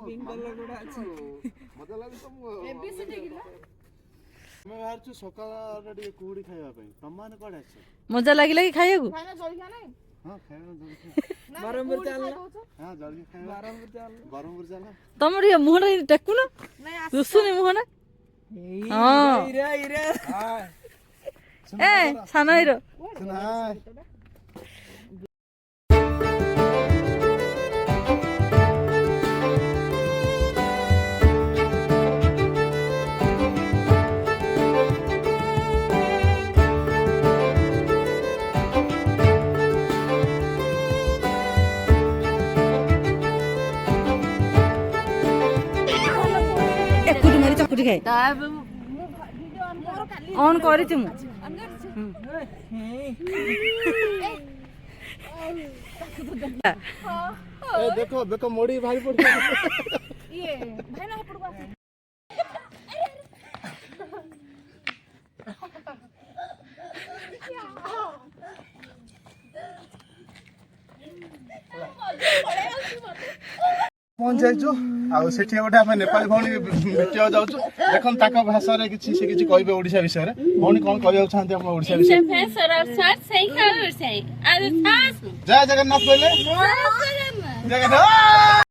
pink colour गुडा अछि मजा लागै तुमको एबीसीडी किला मैं बाहर छु सकाळ रे टिके कुडी खाଇବା ପାଇଁ तमाने कोड अछि मजा लागिला कि खाइयाकू खाना जलखिया नै हां खाଇବା जल्दी बरमपुर चल हां जल्दी खाଇବା बरमपुर चल तमर ये मुहना टेकु ना नै दुसुनी मुहना हां इरा इरा ए सानो हिरो सुना चकुटी खाए ऑन करी थी मु ए देखो देखो मोड़ी भारी पड़ ये भाई ना पड़वा पहुंच जाइछु आ सेठी गोटे हम नेपाली भौणी भेटिया जाउछु देखन ताका भाषा रे किछि से किछि कहबे ओडिसा विषय रे भौणी कोन कहबे चाहते हम ओडिसा विषय जय जगन्नाथ बोले जगन्नाथ